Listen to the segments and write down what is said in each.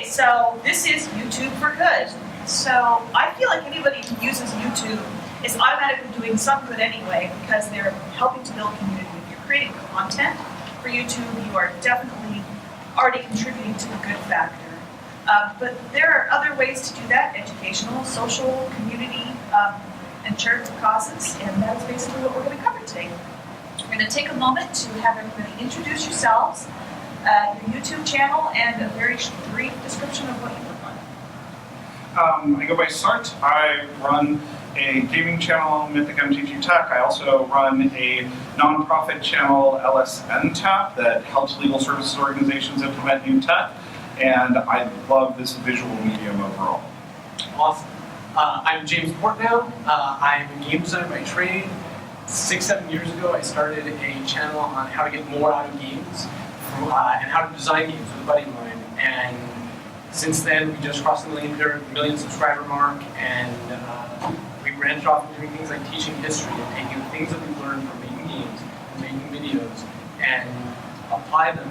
Okay, so this is YouTube for good. So I feel like anybody who uses YouTube is automatically doing some good anyway because they're helping to build community. If you're creating content for YouTube, you are definitely already contributing to the good factor. But there are other ways to do that: educational, social, community, and charitable causes, and that's basically what we're going to cover today. We're going to take a moment to have everybody introduce yourselves, your YouTube channel, and a very brief description of what you work on. I go by Sart. I run a gaming channel, Mythic MTG Tech. I also run a nonprofit channel, LSN Tap, that helps legal services organizations implement new tech. And I love this visual medium overall. Awesome. I'm James Portnow. I'm a game designer by trade. 6-7 years ago, I started a channel on how to get more out of games and how to design games with a buddy of mine. And since then, we just crossed the million subscriber mark, and we branched off into doing things like teaching history and taking things that we learned from making games and making videos and apply them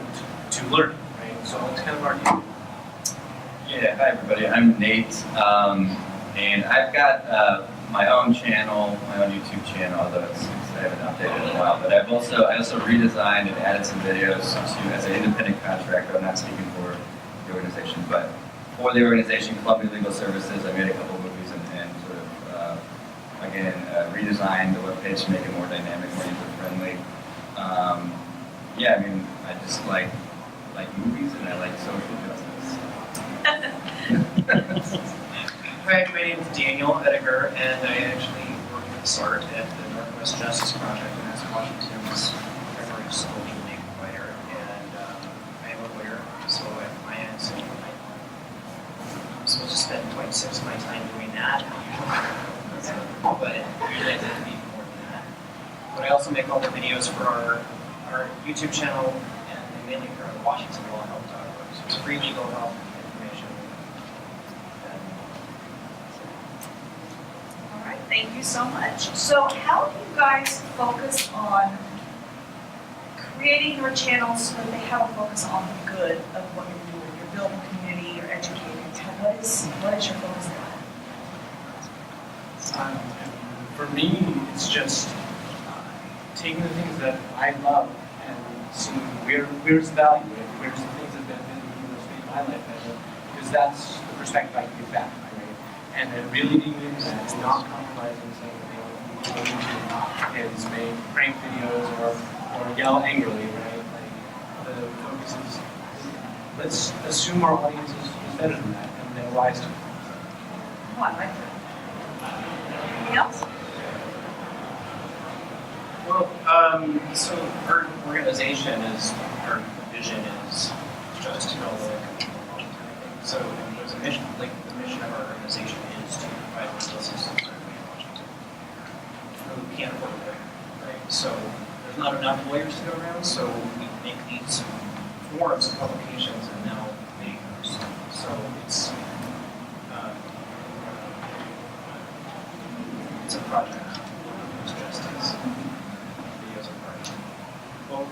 to learning. Right? So it's kind of our deal. Yeah, hi everybody. I'm Nate, and I've got my own channel, my own YouTube channel, although I haven't updated in a while. But I also redesigned and added some videos to, as an independent contractor. I'm not speaking for the organization, but for the organization, Columbia Legal Services, I made a couple of movies and sort of, again, redesigned the webpage to make it more dynamic, more user-friendly. Yeah, I mean, I just like movies and I like social justice. Hi, my name is Daniel Ediger, and I actually work with SART at the Northwest Justice Project, and that's Washington's primary social aid provider. And I am a lawyer, so at my end, so I'm supposed to spend 0.6 of my time doing that, but usually I tend to be more than that. But I also make all the videos for our YouTube channel, and mainly for our WashingtonLawHelp.org. So it's free legal help information. Thank you so much. So how do you guys focus on creating your channels so that they have a focus on the good of what you're doing? You're building community, you're educating. What is your focus on? For me, it's just taking the things that I love and seeing where's the value, where's the things that have been the most made my life better, because that's the perspective I can give back. And then really being into that, it's not compromising saying kids make prank videos or yell angrily, right? Like the focus is let's assume our audience is better than that and they're wise to it. Oh, I like that. Anything else? Well, so our organization our vision is just to know so there's a mission, like the mission of our organization is to provide legal systems for everybody in Washington who can't afford a lawyer, right? So there's not enough lawyers to go around, so we make these forums and publications and now videos. So it's a project. It's justice. Videos are project. Well,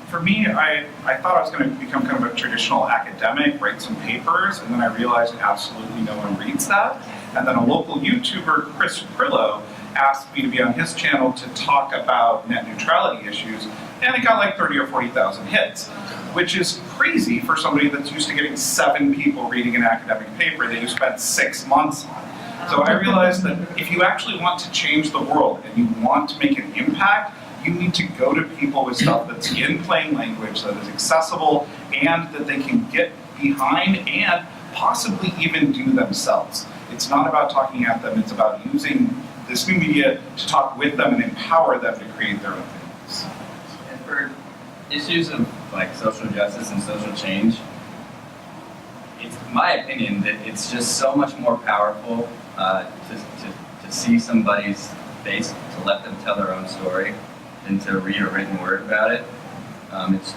for me, I thought I was going to become kind of a traditional academic, write some papers, and then I realized absolutely no one reads that. And then a local YouTuber, Chris Prillo, asked me to be on his channel to talk about net neutrality issues, and it got like 30 or 40,000 hits, which is crazy for somebody that's used to getting 7 people reading an academic paper that you spent 6 months on. So I realized that if you actually want to change the world and you want to make an impact, you need to go to people with stuff that's in plain language, that is accessible, and that they can get behind and possibly even do themselves. It's not about talking at them, it's about using this new media to talk with them and empower them to create their own things. And for issues of like social justice and social change, it's my opinion that it's just so much more powerful to see somebody's face, to let them tell their own story, than to read a written word about it.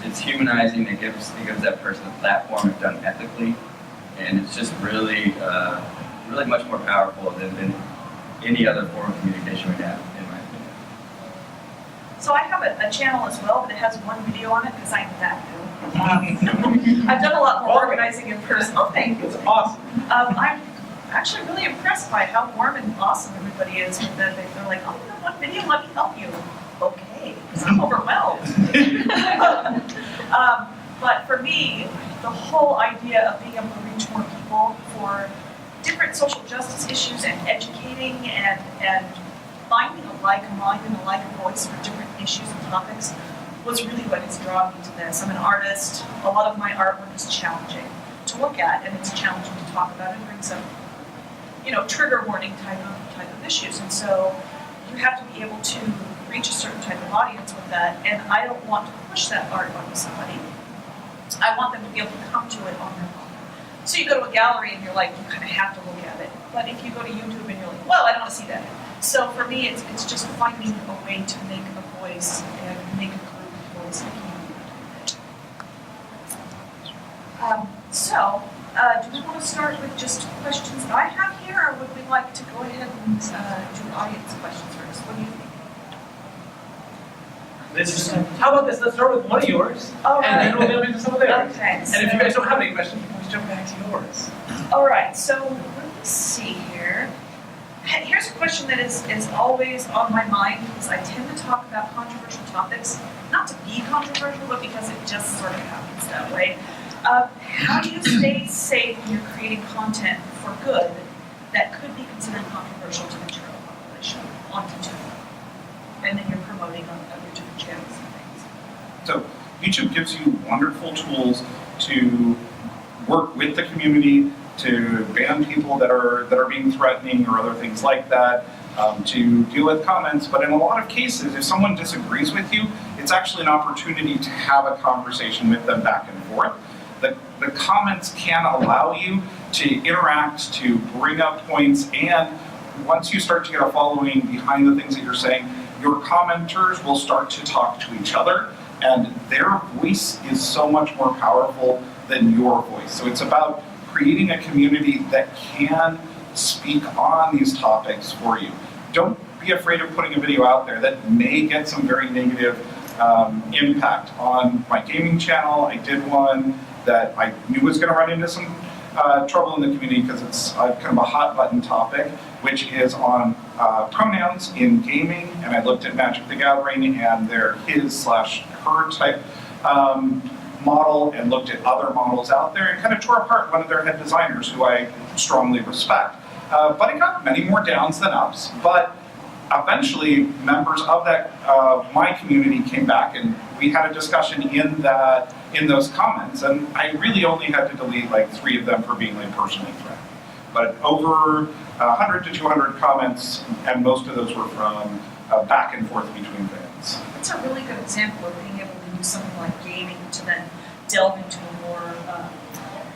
It's humanizing. It gives that person a platform if done ethically, and it's just really really much more powerful than any other form of communication we have, in my opinion. So I have a channel as well, but it has one video on it because I'm that new. I've done a lot more organizing in person. Oh, thank you. It's awesome. I'm actually really impressed by how warm and awesome everybody is. With that they're like, oh, you know what, video, let me help you. Okay, because I'm overwhelmed. But for me, the whole idea of being able to reach more people for different social justice issues and educating and finding a like mind and a like voice for different issues and topics was really what has drawn me to this. I'm an artist. A lot of my artwork is challenging to look at, and it's challenging to talk about and bring some, trigger warning type of issues. And so you have to be able to reach a certain type of audience with that. And I don't want to push that art onto somebody. I want them to be able to come to it on their own. So you go to a gallery and you're like, you kind of have to look at it. But if you go to YouTube and you're like, well, I don't want to see that. So for me, it's just finding a way to make a voice and make a group voice in the community. Do we want to start with just questions that I have here, or would we like to go ahead and do audience questions first? What do you think? How about this? Let's start with one of yours, and then we'll jump into some of theirs. Okay. And if you guys don't have any questions, please jump back to yours. All right, so let me see here. Here's a question that is always on my mind because I tend to talk about controversial topics, not to be controversial, but because it just sort of happens that way. How do you stay safe when you're creating content for good that could be considered controversial to the general population on YouTube? And then you're promoting on other different channels and things. So YouTube gives you wonderful tools to work with the community, to ban people that are being threatening or other things like that, to deal with comments. But in a lot of cases, if someone disagrees with you, it's actually an opportunity to have a conversation with them back and forth. The comments can allow you to interact, to bring up points, and once you start to get a following behind the things that you're saying, your commenters will start to talk to each other, and their voice is so much more powerful than your voice. So it's about creating a community that can speak on these topics for you. Don't be afraid of putting a video out there that may get some very negative impact. On my gaming channel, I did one that I knew was going to run into some trouble in the community because it's kind of a hot button topic, which is on pronouns in gaming. And I looked at Magic the Gathering and their his/her type model, and looked at other models out there and kind of tore apart one of their head designers, who I strongly respect. But it got many more downs than ups. But eventually, members of my community came back, and we had a discussion in those comments. And I really only had to delete like 3 of them for being like personally threatened. But over 100 to 200 comments, and most of those were from back and forth between fans. That's a really good example of being able to use something like gaming to then delve into a more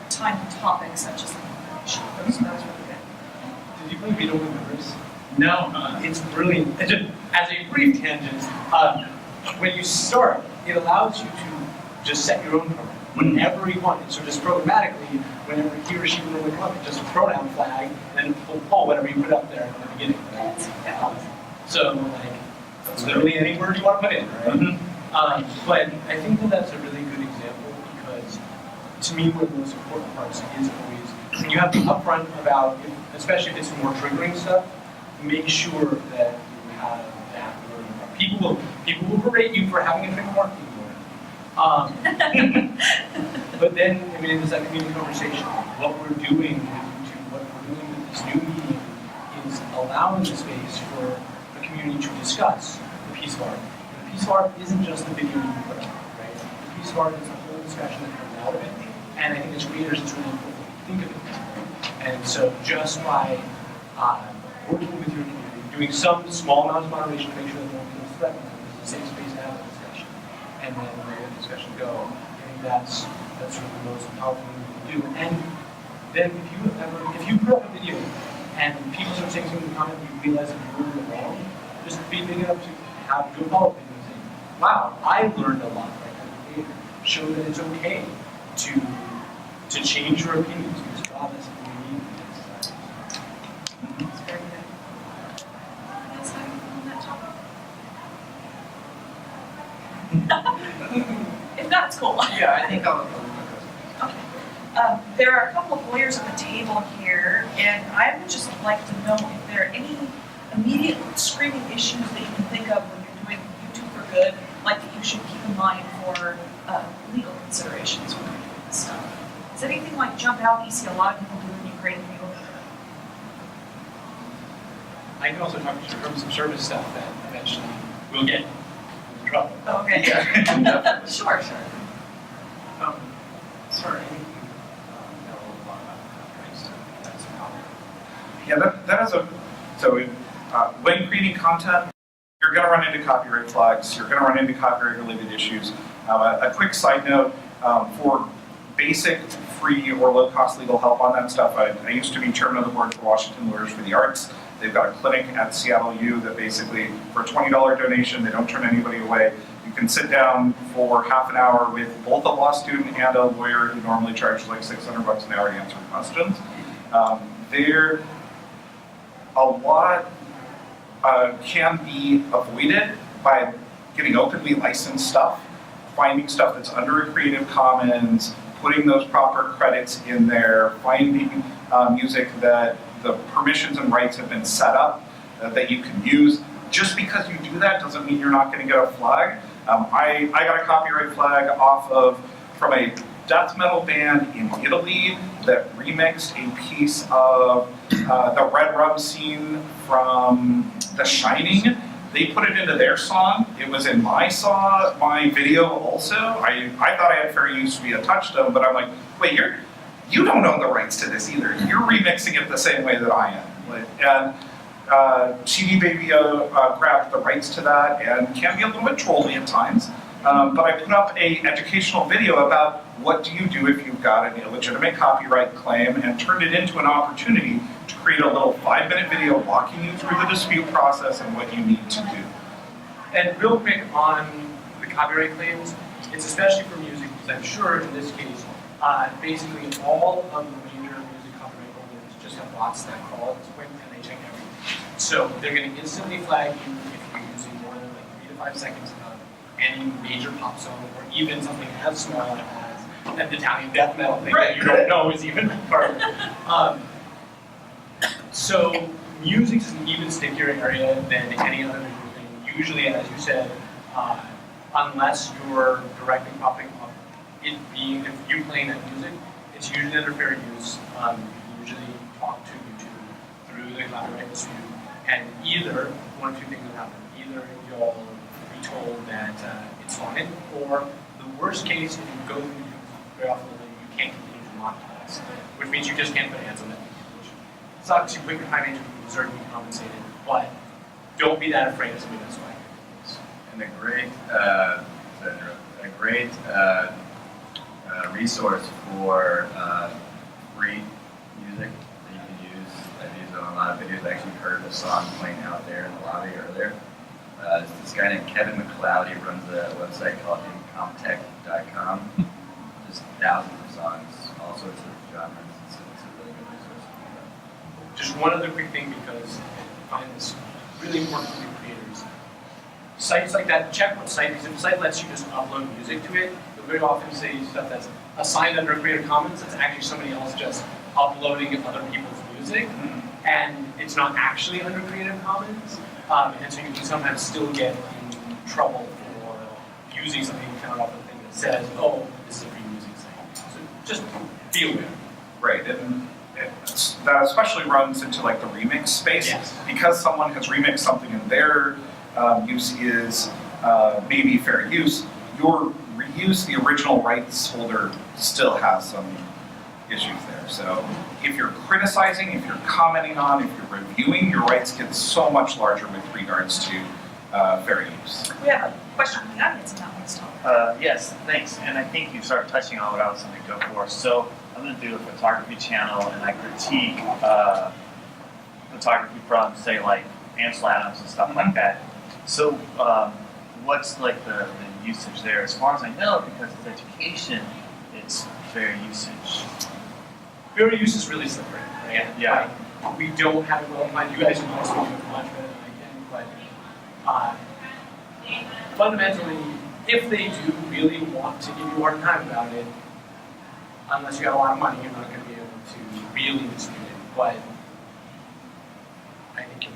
timely topic such as immigration. That was really good. Did you play Beetle with Members? No, It's brilliant. Just as a brief tangent, when you start, it allows you to just set your own program whenever you want. So just programmatically, whenever he or she will come up, just a pronoun flag, and then we'll pull whatever you put up there at the beginning. Right? So like, literally any word you want to put in, right? But I think that that's a really good example because, to me, one of the most important parts is always when you have the upfront about, especially if it's more triggering stuff, make sure that you have that wording. People will berate you for having a trigger warning. But then, I mean, it's that community conversation. What we're doing with YouTube, what we're doing with this new medium, is allowing the space for the community to discuss the piece of art. And the piece of art isn't just the video you put up, right? The piece of art is the whole discussion that comes out of it. And I think as creators, it's really important to think of it. And so just by working with your community, doing some small amount of moderation to make sure that no one feels threatened, it's a safe space to have a discussion. And then let the discussion go. I think that's sort of the most powerful thing you can do. And then if you put up a video and people start saying something in the comment, you realize that you were wrong, just be big enough to have good follow-up and say, wow, I learned a lot right now. Show that it's okay to change your opinions because God, that's what we need in this society. It's very good. Anything else on that topic? If not, it's That's cool. Yeah, I think I'll. Okay. There are a couple of lawyers at the table here, and I would just like to know if there are any immediate screaming issues that you can think of when you're doing YouTube for good, like that you should keep in mind for legal considerations when you're doing this stuff. Does anything like jump out that you see a lot of people do when you create a video? I can also talk from some service stuff that eventually will get in trouble. Okay. Yeah. Sure. Sorry. Know a lot about copyright stuff. That's a problem. Yeah, that is when creating content, you're going to run into copyright flags, you're going to run into copyright-related issues. A quick side note, for basic, free, or low-cost legal help on that stuff, I used to be chairman of the board for Washington Lawyers for the Arts. They've got a clinic at Seattle U that basically, for a $20 donation, they don't turn anybody away. You can sit down for half an hour with both a law student and a lawyer who normally charges like $600 an hour to answer questions. A lot can be avoided by getting openly licensed stuff, finding stuff that's under a Creative Commons, putting those proper credits in there, finding music that the permissions and rights have been set up that you can use. Just because you do that doesn't mean you're not going to get a flag. I got a copyright flag from a death metal band in Italy that remixed a piece of the Red Rum scene from The Shining. They put it into their song. It was in my video also. I thought I had fair use via Touchstone, but I'm like, wait, you don't own the rights to this either. You're remixing it the same way that I am. And CD Baby grabbed the rights to that and can be a little bit trolly at times. But I put up an educational video about what do you do if you've got an illegitimate copyright claim, and turned it into an opportunity to create a little 5-minute video walking you through the dispute process and what you need to do. And real quick on the copyright claims, it's especially for music, because I'm sure in this case, basically all of the major music copyright holders just have bots that call at this point and they check everything. So they're going to instantly flag you if you're using more than like 3 to 5 seconds of any major pop song, or even something as small as an Italian death metal thing that you don't know is even part of it. So music is an even stickier area than any other visual thing. Usually, as you said, unless you're directly popping up, if you playing that music, it's usually under fair use. You usually talk to YouTube through the copyright dispute, and either one of two things will happen. Either you'll be told that it's fine, or the worst case, if you go through YouTube very often, you can't continue to monetize, which means you just can't put ads on it. It's not too quick high range, you deserve to be compensated, but don't be that afraid of something that's fine. And a great resource for free music that you can use. I've used it on a lot of videos. I actually heard the song playing out there in the lobby earlier. This guy named Kevin McLeod, he runs a website called incomtech.com. Just thousands of songs, all sorts of genres. It's a really good resource. Just one other quick thing, because I find this really important for new creators. Sites like that, check what site, because if a site lets you just upload music to it, you'll very often see stuff that's assigned under Creative Commons, it's actually somebody else just uploading other people's music, and it's not actually under Creative Commons, and so you can sometimes still get in trouble for using something you found off the thing that says, oh, this is a free music site. So just be aware. Right, and that especially runs into like the remix space. Yes. Because someone has remixed something and their use is maybe fair use, your reuse, the original rights holder still has some issues there. So if you're criticizing, if you're commenting on, if you're reviewing, your rights get so much larger with regards to fair use. We have a question from the audience on that one, so. Yes, thanks. And I think you started touching on what I was going to go for. So I'm going to do a photography channel, and I critique photography from, say, like Ansel Adams and stuff like that. So what's like the usage there? As far as I know, because it's education, it's fair usage. Fair use is really slippery. Right? Yeah. Like, we don't have it well defined. You guys know speak much better than I can, but fundamentally, if they do really want to give you a hard time about it, unless you got a lot of money, you're not going to be able to really distribute it. But I think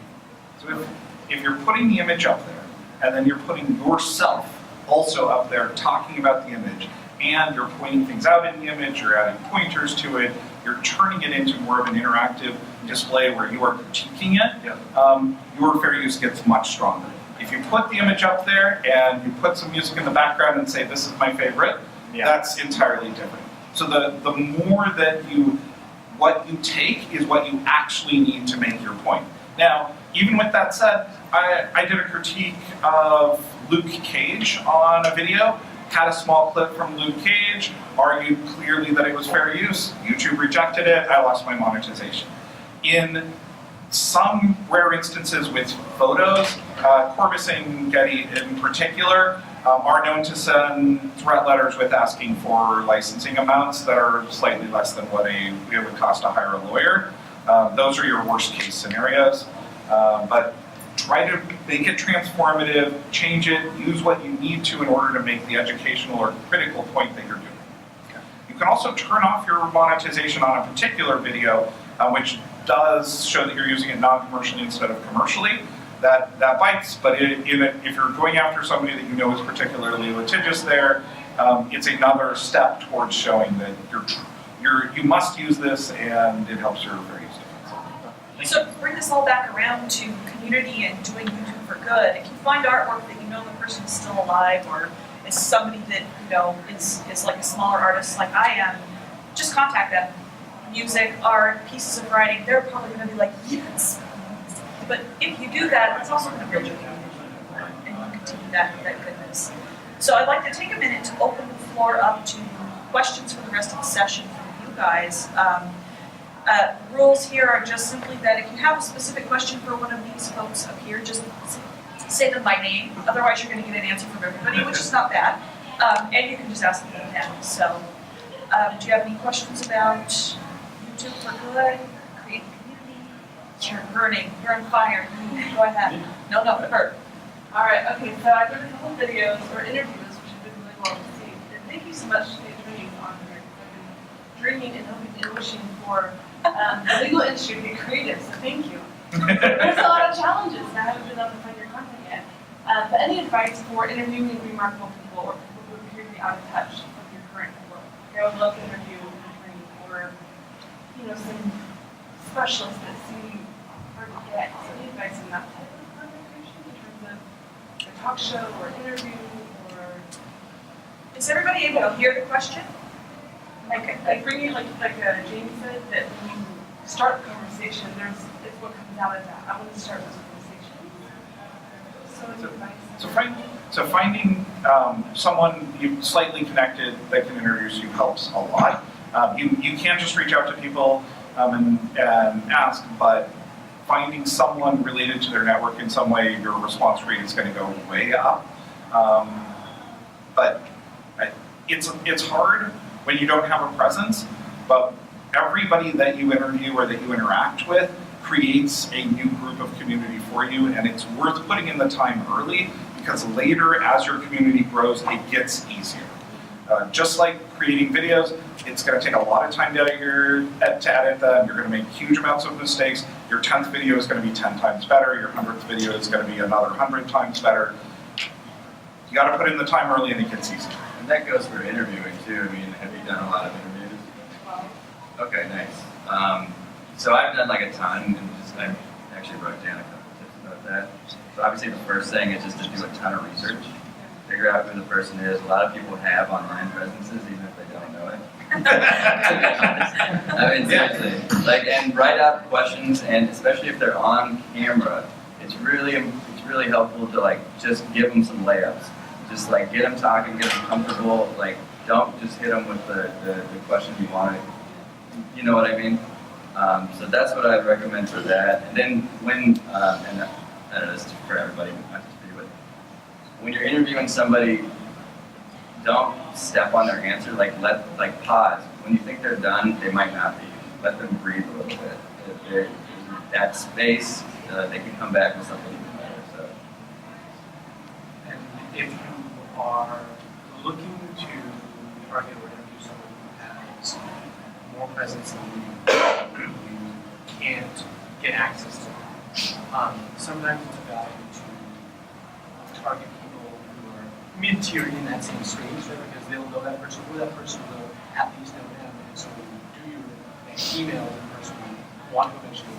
So if you're putting the image up there, and then you're putting yourself also up there talking about the image, and you're pointing things out in the image, you're adding pointers to it, you're turning it into more of an interactive display where you are critiquing it, your fair use gets much stronger. If you put the image up there and you put some music in the background and say, this is my favorite, that's entirely different. So the more that what you take is what you actually need to make your point. Now, even with that said, I did a critique of Luke Cage on a video, had a small clip from Luke Cage, argued clearly that it was fair use, YouTube rejected it, I lost my monetization. In some rare instances with photos, Corbis and Getty in particular are known to send threat letters with asking for licensing amounts that are slightly less than what it would cost to hire a lawyer. Those are your worst case scenarios. But try to make it transformative, change it, use what you need to in order to make the educational or critical point that you're doing. You can also turn off your monetization on a particular video, which does show that you're using it non-commercially instead of commercially. That bites, but if you're going after somebody that you know is particularly litigious there, it's another step towards showing that you must use this and it helps your fair use defense. So to bring this all back around to community and doing YouTube for good, if you find artwork that you know the person is still alive or is somebody that is like a smaller artist like I am, just contact them. Music, art, pieces of writing, they're probably going to be like, yes. But if you do that, it's also going to build your community and you continue that goodness. So I'd like to take a minute to open the floor up to questions for the rest of the session from you guys. Rules here are just simply that if you have a specific question for one of these folks up here, just say them by name. Otherwise, you're going to get an answer from everybody, which is not bad. And you can just ask them now. So, do you have any questions about YouTube for good? Create community? You're burning. You're on fire. Go ahead. No, her. All right. Okay. So I did a couple videos or interviews, which have been really well received. And thank you so much to the attorneys on here. I've been dreaming and hoping and wishing for the legal industry to get creative. So thank you. There's a lot of challenges, and I haven't been able to find your content yet. But any advice for interviewing remarkable people or people who appear to be out of touch with your current work? I would love to interview an attorney or some specialists that seem hard to get. So any advice on that type of content creation in terms of a talk show or interview or Is everybody able to hear the question? like bringing like James said that when you start the conversation, it's what comes out of that. I want to start those conversations. So any advice? So finding someone you slightly connected that can introduce you helps a lot. You can't just reach out to people and ask, but finding someone related to their network in some way, your response rate is going to go way up. But it's hard when you don't have a presence, but everybody that you interview or that you interact with creates a new group of community for you, and it's worth putting in the time early because later, as your community grows, it gets easier. Just like creating videos, it's going to take a lot of time to edit them. You're going to make huge amounts of mistakes. Your 10th video is going to be 10 times better. Your 100th video is going to be another 100 times better. You got to put in the time early, and it gets easier. And that goes for interviewing too. I mean, have you done a lot of interviews? Okay, nice. So I've done like a ton, and I actually wrote down a couple tips about that. So obviously the first thing is just to do a ton of research. Figure out who the person is. A lot of people have online presences, even if they don't know it. I mean, seriously. And write out questions, and especially if they're on camera, it's really helpful to just give them some layups. Just get them talking, get them comfortable. Don't just hit them with the question you want. You know what I mean? So that's what I'd recommend for that. And then when, and I don't know, this is for everybody, not just for you, but when you're interviewing somebody, don't step on their answer. Pause. When you think they're done, they might not be. Let them breathe a little bit. If they're in that space, they can come back with something even better. So. And if you are looking to target or interview someone who has more presence than you can't get access to. Sometimes it's value to target people who are mid-tier in that same space, right? Because they'll know that person, or that person will at least know them. And so when you do your email, the person will want to eventually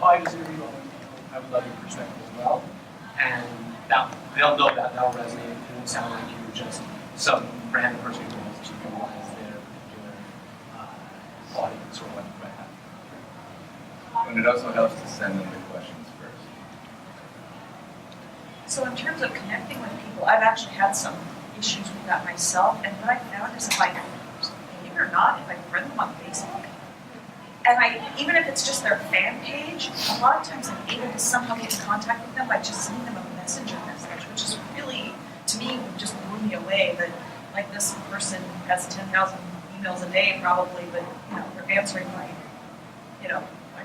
oh, I just interviewed all these people. I would love your perspective as well. And they'll know that, that'll resonate. It won't sound like you're just some random person who wants to utilize their particular audience or what you might have. And it also helps to send them the questions first. So in terms of connecting with people, I've actually had some issues with that myself, and what I found is if I, believe it or not, if I friend them on Facebook, and even if it's just their fan page, a lot of times I'm able to somehow get in contact with them by just sending them a messenger message, which is really, to me, just blew me away that like this person has 10,000 emails a day probably, but they're answering my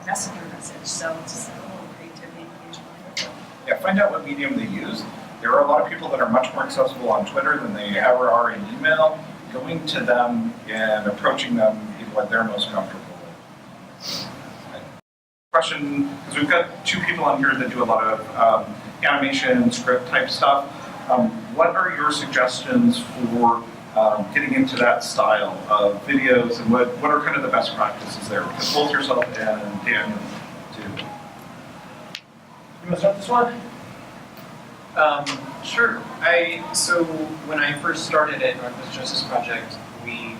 messenger message. So it's just a little creativity and engagement. Yeah, find out what medium they use. There are a lot of people that are much more accessible on Twitter than they ever are in email. Going to them and approaching them is what they're most comfortable with. Question, because we've got two people on here that do a lot of animation, script type stuff. What are your suggestions for getting into that style of videos, and what are kind of the best practices there? Because both yourself and Daniel do. You want to start this one? Sure. So when I first started at Northwest Justice Project, there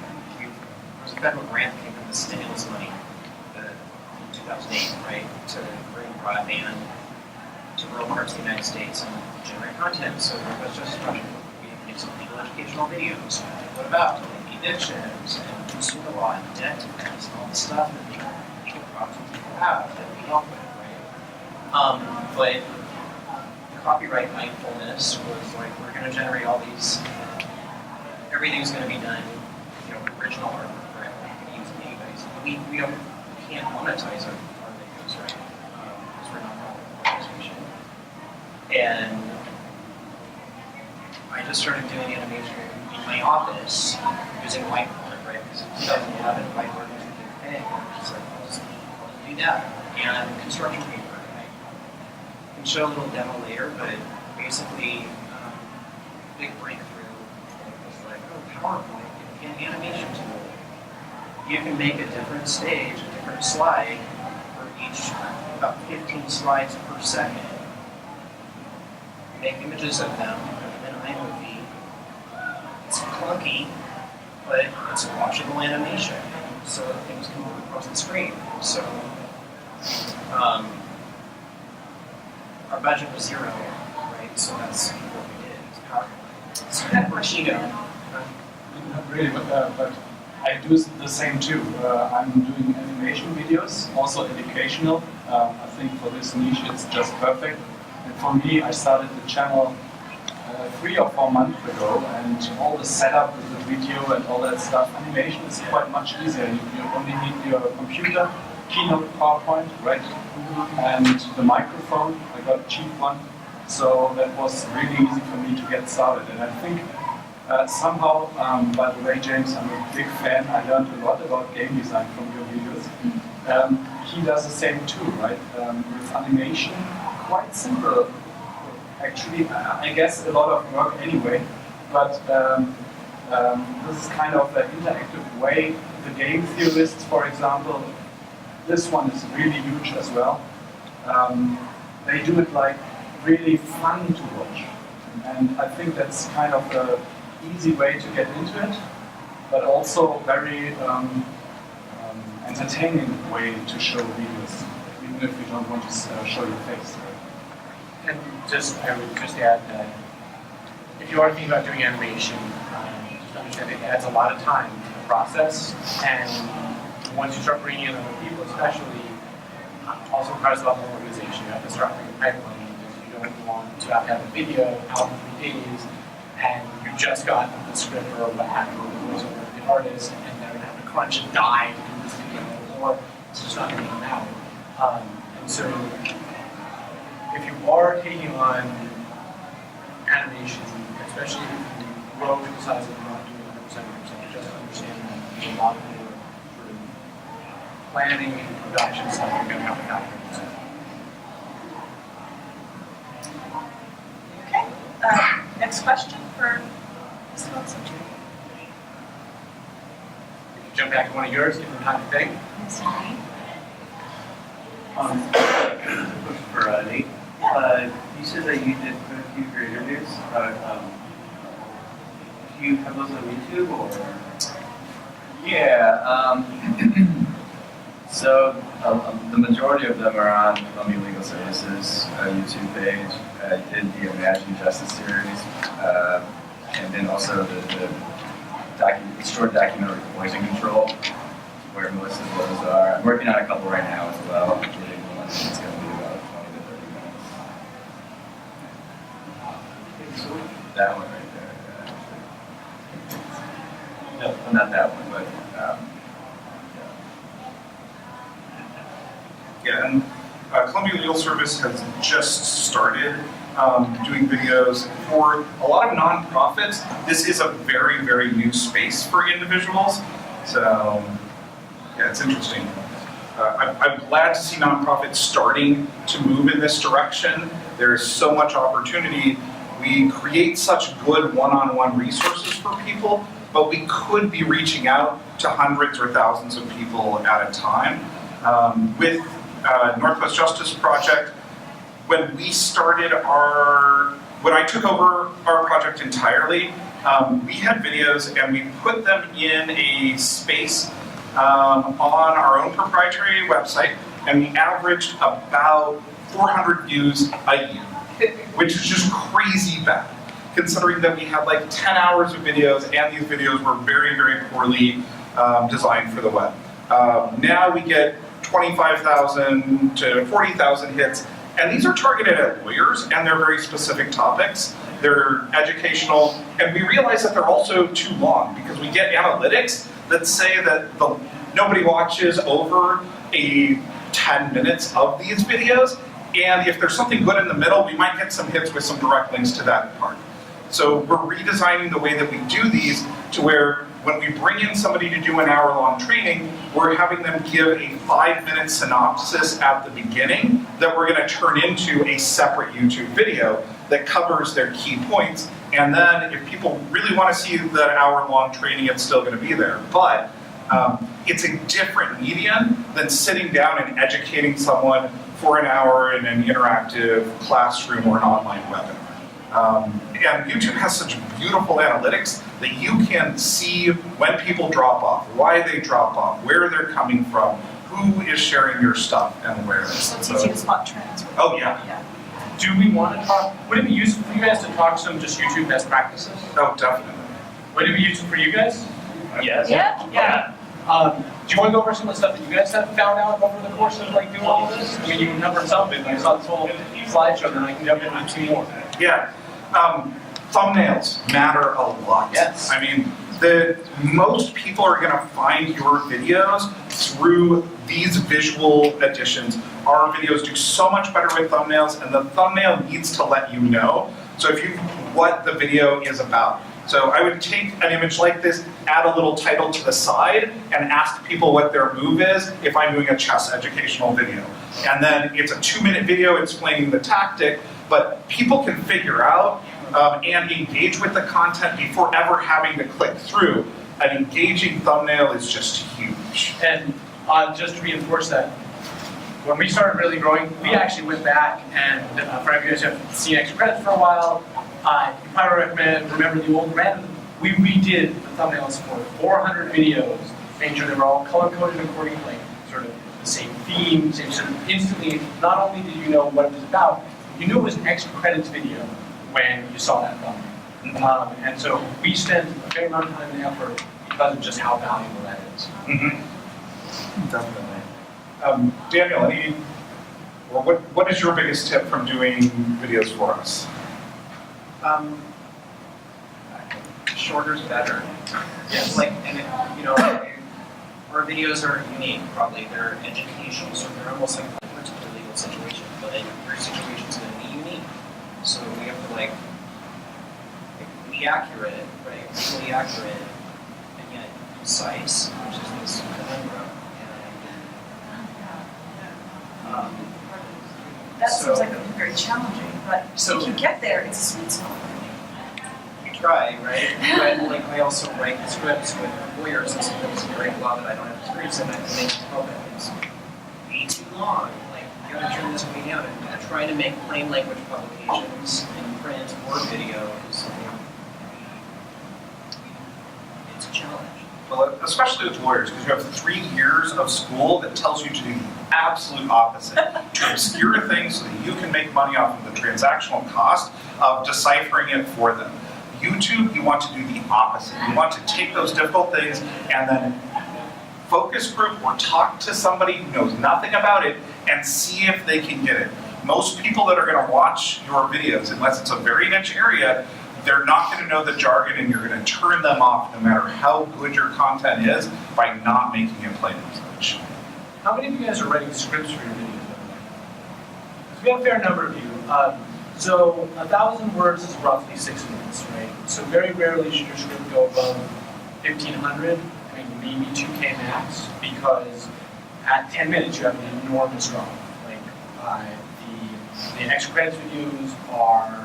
was a federal grant that came from the stimulus money in 2008, right, to bring broadband to rural parts of the United States and generate content. So Northwest Justice Project, we made some legal educational videos. What about evictions and consumer law and debt defense and all the stuff that legal problems people have that we help with, right? But copyright mindfulness was like, we're going to generate all these, everything's going to be done, original art, right? We're not going to use anybody's. We can't monetize our videos, right? Because we're not an organization. And I just started doing animation in my office using whiteboard, right? Because in 2011, whiteboard was a big thing. It's like, I'll do that. And construction paper. Show a little demo later, but basically, big breakthrough was like, PowerPoint, an animation tool. You can make a different stage, a different slide for each, about 15 slides per second. Make images of them, put them in iMovie. It's clunky, but it's a watchable animation, so things can move across the screen. So, our budget was zero, right? So that's what we did. It's PowerPoint. So that Rashida. Not really, but I do the same too. I'm doing animation videos, also educational. I think for this niche it's just perfect. And for me, I started the channel 3 or 4 months ago, and all the setup with the video and all that stuff, animation is quite much easier. You only need your computer, Keynote, PowerPoint, right? And the microphone, I got a cheap one, so that was really easy for me to get started. And I think somehow, by the way, James, I'm a big fan. I learned a lot about game design from your videos. He does the same too, right? With animation, quite simple. Actually, I guess a lot of work anyway, but this is kind of an interactive way. The game theorists, for example, this one is really huge as well. They do it like really fun to watch. And I think that's kind of the easy way to get into it, but also very entertaining way to show videos, even if you don't want to show your face. And I would just add that if you are thinking about doing animation, just understand it adds a lot of time to the process, and once you start bringing in other people, especially, also requires a lot more organization. You have to start with a pipeline because you don't want to have a video out in 3 days, and you just got the script or what have you, the voiceover of the artist, and they're going to have to crunch and die to do this video, or it's just not going to come out. And so, if you are taking on animation, especially if you grow to the size of not doing 100% of yourself, just understand that there's a lot more sort of planning and production stuff you're going to have to factor in. Okay, next question for Ms. Wilson. Jump back to one of yours, give them time to think. Ms. Green? For Nate. You said that you did quite a few of your interviews. Do you have those on YouTube or? Yeah. So the majority of them are on Columbia Legal Services YouTube page. I did the Imagine Justice series, and then also the short documentary Poison Control, where most of those are. I'm working on a couple right now as well. Getting one that's going to be about 20 to 30 minutes. That one right there. No, not that one, but. Yeah, and Columbia Legal Service has just started doing videos for a lot of nonprofits. This is a very, very new space for individuals. So, yeah, it's interesting. I'm glad to see nonprofits starting to move in this direction. There is so much opportunity. We create such good one-on-one resources for people, but we could be reaching out to hundreds or thousands of people at a time. With Northwest Justice Project, when we started when I took over our project entirely, we had videos and we put them in a space on our own proprietary website, and we averaged about 400 views a year, which is just crazy bad, considering that we had like 10 hours of videos, and these videos were very, very poorly designed for the web. Now we get 25,000 to 40,000 hits, and these are targeted at lawyers, and they're very specific topics. They're educational, and we realize that they're also too long, because we get analytics that say that nobody watches over 10 minutes of these videos, and if there's something good in the middle, we might get some hits with some direct links to that part. So we're redesigning the way that we do these to where when we bring in somebody to do an hour-long training, we're having them give a 5-minute synopsis at the beginning that we're going to turn into a separate YouTube video that covers their key points. And then if people really want to see that hour-long training, it's still going to be there. But it's a different medium than sitting down and educating someone for an hour in an interactive classroom or an online webinar. And YouTube has such beautiful analytics that you can see when people drop off, why they drop off, where they're coming from, who is sharing your stuff, and where. So it's easy to spot trends. Oh yeah. Do we want to talk, would it be useful for you guys to talk some just YouTube best practices? Oh, definitely. Would it be useful for you guys? Yes. Yeah. Do you want to go over some of the stuff that you guys have found out over the course of like doing all of this? I mean, you can cover some of it, I saw this whole slideshow, then I can jump into two more. Yeah. Thumbnails matter a lot. Yes. I mean, most people are going to find your videos through these visual additions. Our videos do so much better with thumbnails, and the thumbnail needs to let you know. So what the video is about. So I would take an image like this, add a little title to the side, and ask people what their move is if I'm doing a chess educational video. And then it's a 2-minute video explaining the tactic, but people can figure out and engage with the content before ever having to click through. An engaging thumbnail is just huge. And just to reinforce that, when we started really growing, we actually went back and for you guys who have seen Extra Credits for a while, you probably remember the old random. We redid the thumbnails for 400 videos, making sure they were all color-coded according to like sort of the same theme, same sort of instantly. Not only did you know what it was about, you knew it was an Extra Credits video when you saw that thumbnail. And so we spent a fair amount of time and effort because of just how valuable that is. Mm-hmm. Definitely. Daniel, what is your biggest tip from doing videos for us? Shorter's better. Yes. Our videos are unique, probably. They're educational, so they're almost like a particular legal situation, but your situation's going to be unique. So we have to we politically accurate, right? Legally accurate, and yet concise, which is this conundrum. And, That so- seems like it would be very challenging, but So- if you get there, it's a sweet spot. we try, right? But like I also write scripts with lawyers and sometimes it's very law that I don't have experience in. I can make tell them it's way too long. Like you gotta turn this way down. And trying to make plain language publications in print or video is something it's a challenge. Well, especially with lawyers, because you have 3 years of school that tells you to do the absolute opposite, to obscure things so that you can make money off of the transactional cost of deciphering it for them. YouTube, you want to do the opposite. You want to take those difficult things and then focus group or talk to somebody who knows nothing about it and see if they can get it. Most people that are going to watch your videos, unless it's a very niche area, they're not going to know the jargon and you're going to turn them off no matter how good your content is by not making it plain English. How many of you guys are writing scripts for your videos? Because we have a fair number of you. So 1,000 words is roughly 6 minutes, right? So very rarely should your script go above 1,500, I mean maybe 2K max, because at 10 minutes you have an enormous drop. Like the extra credits videos are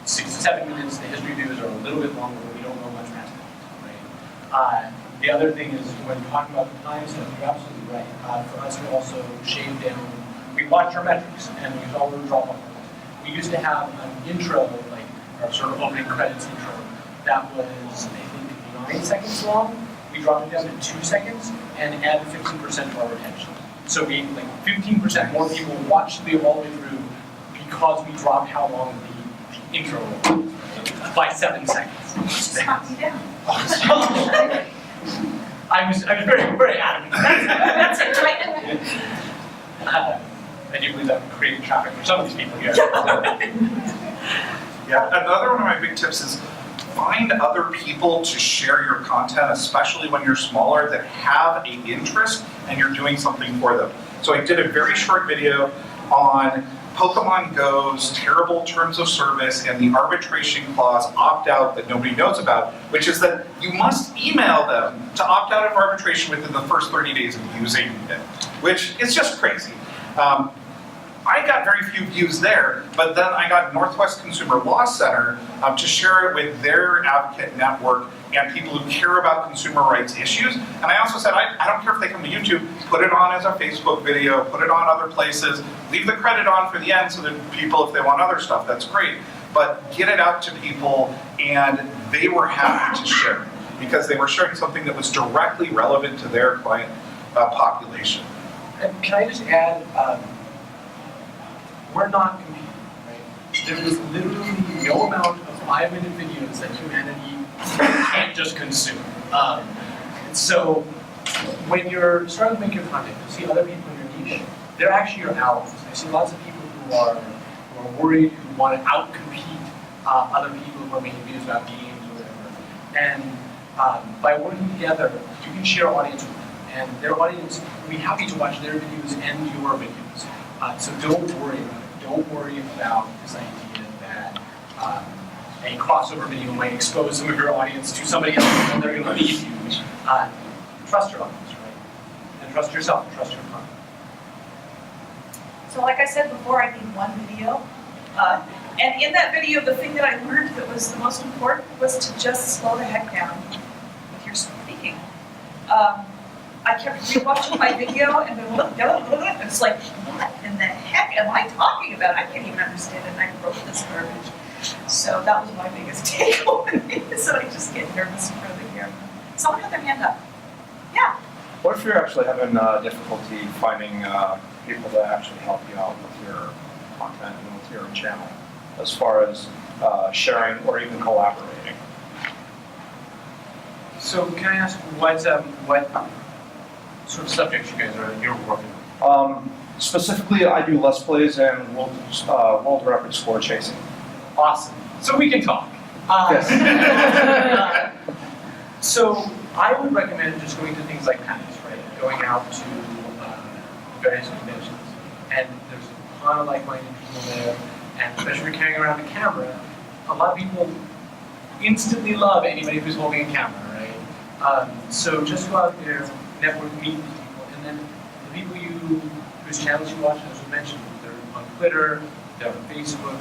6 to 7 minutes. The history videos are a little bit longer, but we don't know much past that, right? The other thing is when you're talking about the time stuff, you're absolutely right. For us to also shave down, we watch our metrics and we use all the drop-off points. We used to have an intro, like our sort of opening credits intro, that was, I think, 9 seconds long. We dropped it down to 2 seconds and added 15% to our retention. So we, like 15% more people watched the video all the way through because we dropped how long the intro was, by 7 seconds. Just knock me down. I was very, very adamant. That's it, right? I do believe that would create traffic for some of these people here. Yeah, another one of my big tips is find other people to share your content, especially when you're smaller, that have an interest and you're doing something for them. So I did a very short video on Pokemon Go's terrible terms of service and the arbitration clause opt-out that nobody knows about, which is that you must email them to opt out of arbitration within the first 30 days of using it, which is just crazy. I got very few views there, but then I got Northwest Consumer Law Center to share it with their advocate network and people who care about consumer rights issues. And I also said, I don't care if they come to YouTube, put it on as a Facebook video, put it on other places, leave the credit on for the end so that people, if they want other stuff, that's great. But get it out to people, and they were happy to share it because they were sharing something that was directly relevant to their client population. And can I just add, we're not competing, right? There is literally no amount of 5-minute videos that humanity can't just consume. So when you're starting to make your content, you see other people in your niche, they're actually your allies. I see lots of people who are worried, who want to outcompete other people who are making videos about games or whatever. And by working together, you can share audience with them. And their audience will be happy to watch their videos and your videos. So don't worry about it. Don't worry about this idea that a crossover video might expose some of your audience to somebody else and they're going to leave you. Trust your audience, right? And trust yourself, and trust your content. So like I said before, I made one video. And in that video, the thing that I learned that was the most important was to just slow the heck down with your speaking. I kept rewatching my video and it's like, what in the heck am I talking about? I can't even understand it, and I wrote this garbage. So that was my biggest takeaway, is that I just get nervous in front of the camera. Someone had their hand up. Yeah. What if you're actually having difficulty finding people to actually help you out with your content and with your channel, as far as sharing or even collaborating? So can I ask what sort of subjects you're working on? Specifically, I do Let's Plays and world record score chasing. Awesome. So we can talk. So I would recommend just going to things like panels, right? Going out to various conventions. And there's a ton of like-minded people there. And especially if you're carrying around a camera, a lot of people instantly love anybody who's holding a camera, right? So just go out there, network, meet these people, and then the people whose channels you watch, as we mentioned, they're on Twitter, they're on Facebook,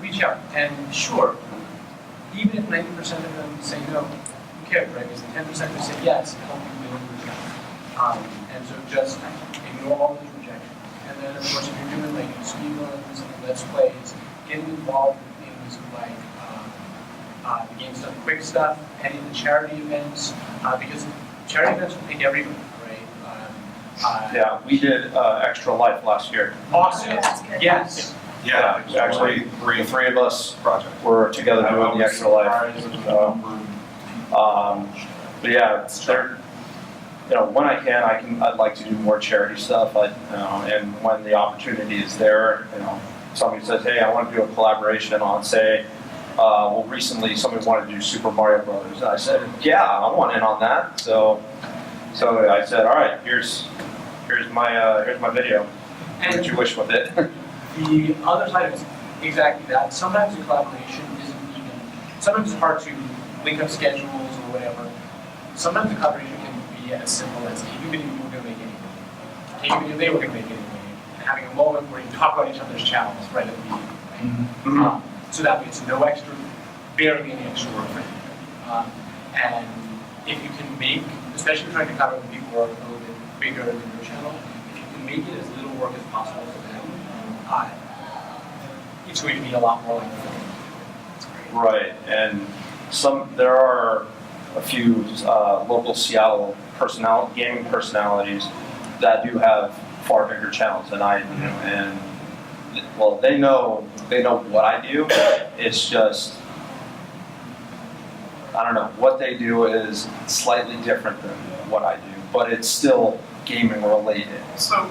reach out. And sure, even if 90% of them say no, who cares, right? Because the 10% who say yes help you build your channel. And so just ignore all those rejections. And then, of course, if you're doing like speedruns and let's plays, getting involved in things like the Game Stuff Quick stuff, heading to charity events, because charity events will pick everyone, right? Yeah, we did Extra Life last year. Awesome. Yeah, that's good. Yes. Yeah, Actually, the three of us were together doing the Extra Life. But yeah, they're, when I can, I'd like to do more charity stuff. And when the opportunity is there, somebody says, hey, I want to do a collaboration on, say, well, recently somebody wanted to do Super Mario Brothers, and I said, yeah, I want in on that. So I said, all right, here's my video. Do what you wish with it. The other side is exactly that. Sometimes the collaboration isn't even. Sometimes it's hard to link up schedules or whatever. Sometimes the collaboration can be as simple as take a video you were going to make anyway. Take a video they were going to make anyway. And having a moment where you talk about each other's channels right at the beginning. Right? So that way it's no extra, barely any extra work for you. And if you can make, especially trying to collaborate with people who are a little bit bigger than your channel, if you can make it as little work as possible for them, it's going to be a lot more like that. That's great. Right, and there are a few local Seattle gaming personalities that do have far bigger channels than I do, and well, they know what I do. It's just, I don't know, what they do is slightly different than what I do, but it's still gaming related. So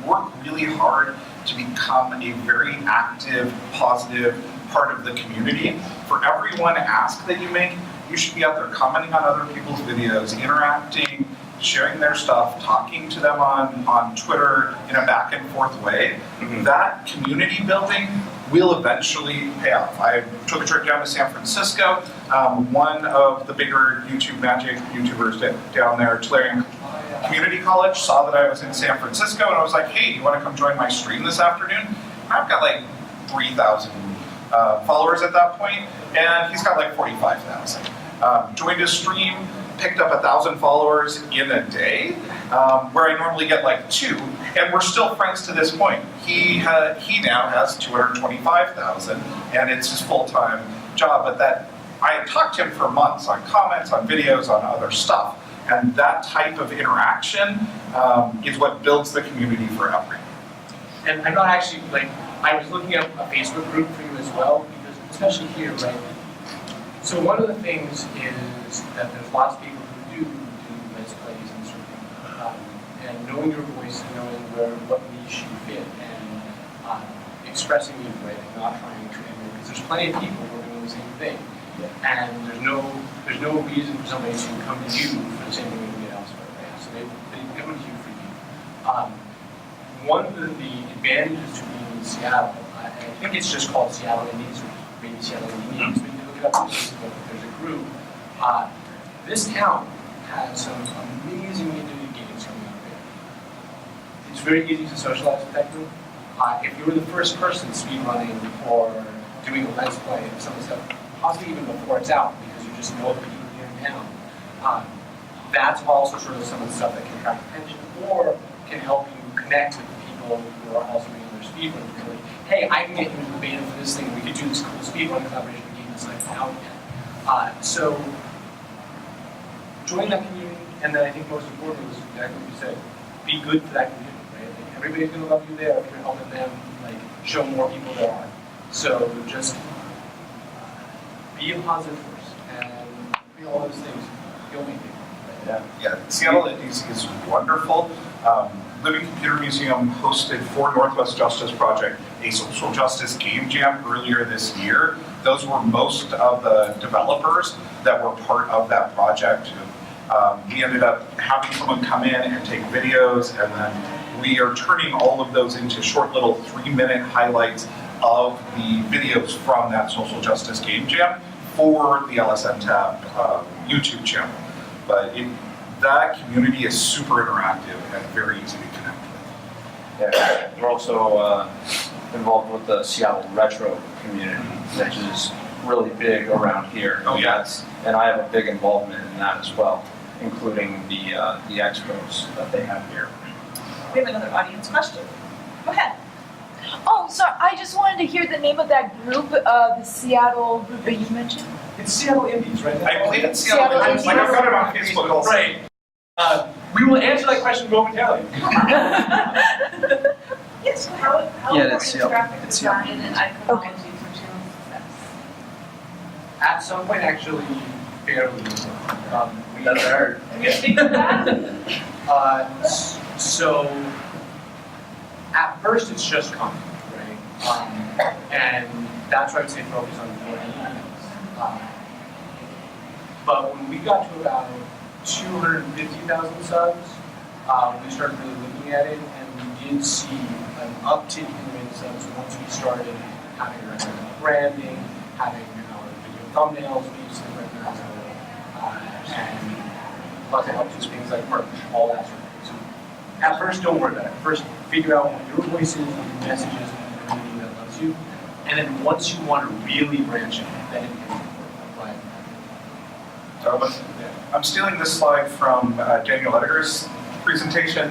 work really hard to become a very active, positive part of the community. For every one ask that you make, you should be out there commenting on other people's videos, interacting, sharing their stuff, talking to them on Twitter in a back and forth way. That community building will eventually pay off. I took a trip down to San Francisco. One of the bigger YouTube Magic YouTubers down there, Tulare Community College, saw that I was in San Francisco, and I was like, hey, you want to come join my stream this afternoon? I've got like 3,000 followers at that point, and he's got like 45,000. Joined his stream, picked up 1,000 followers in a day, where I normally get like 2, and we're still friends to this point. He now has 225,000, and it's his full-time job, but that I had talked to him for months on comments, on videos, on other stuff. And that type of interaction is what builds the community for everyone. And I'm not actually, I was looking up a Facebook group for you as well, because especially here, right? So one of the things is that there's lots of people who do let's plays and sort of, and knowing your voice, and knowing what niche you fit, and expressing you, right, and not trying to emulate, because there's plenty of people who are doing the same thing. And there's no reason for somebody to come to you for the same thing they get elsewhere, right? So they come to you for you. One of the advantages to being in Seattle, and I think it's just called Seattle Indies, or maybe Seattle Indians, but you can look it up on Facebook, there's a group. This town has some amazing indie games coming out there. It's very easy to socialize with that group. If you were the first person speedrunning or doing a let's play of some of the stuff, possibly even before it's out, because you just know the people here in town. That's also sort of some of the stuff that can attract attention, or can help you connect with the people who are also doing their speedrun. Like, hey, I can get you into the beta for this thing. We could do this cool speedrun collaboration game that's not out yet. So join that community, and then I think most importantly is exactly what you said: be good for that community. Right? Like, everybody's going to love you there if you're helping them show more people there are. So just be a positive force, and all those things, you'll make it. Yeah, Seattle Indies is wonderful. Living Computer Museum hosted for Northwest Justice Project a social justice game jam earlier this year. Those were most of the developers that were part of that project. We ended up having someone come in and take videos, and then we are turning all of those into short little 3-minute highlights of the videos from that social justice game jam for the LSN Tab YouTube channel. But that community is super interactive and very easy to connect with. Yeah, we're also involved with the Seattle Retro community, which is really big around here. Oh, yes. And I have a big involvement in that as well, including the expos that they have here. We have another audience question. Go ahead. Oh, sorry, I just wanted to hear the name of that group, the Seattle group that you mentioned. It's Seattle Indies, right? I believe it's Seattle. Seattle Like I've got it on Facebook also. Right. We will answer that question momentarily. Yes, go ahead. How Yeah, important that's is Seattle. graphic It's design and iconology for channel success? At some point, actually, fairly. We That's hard. Can you speak to that? So, at first, it's just content, right? And that's why I would say focus on more elements. But when we got to about 250,000 subs, we started really looking at it, and we did see an uptick in rate subs once we started having recognizable branding, having our video thumbnails basically recognizable, and plus it helps with things like merch, all that sort of thing. So at first, don't worry about it. First, figure out what your voice is, what your message is, and the community that loves you. And then once you want to really branch out, then it can work. But I'm stealing this slide from Daniel Edgar's presentation.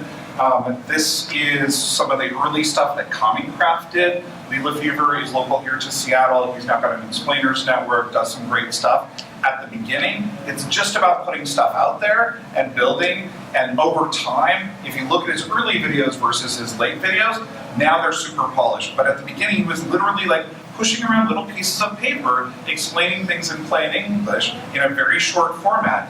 This is some of the early stuff that Commingcraft did. Leela Fever is local here to Seattle. He's now got an explainers network, does some great stuff. At the beginning, it's just about putting stuff out there and building. And over time, if you look at his early videos versus his late videos, now they're super polished. But at the beginning, he was literally like pushing around little pieces of paper, explaining things in plain English in a very short format.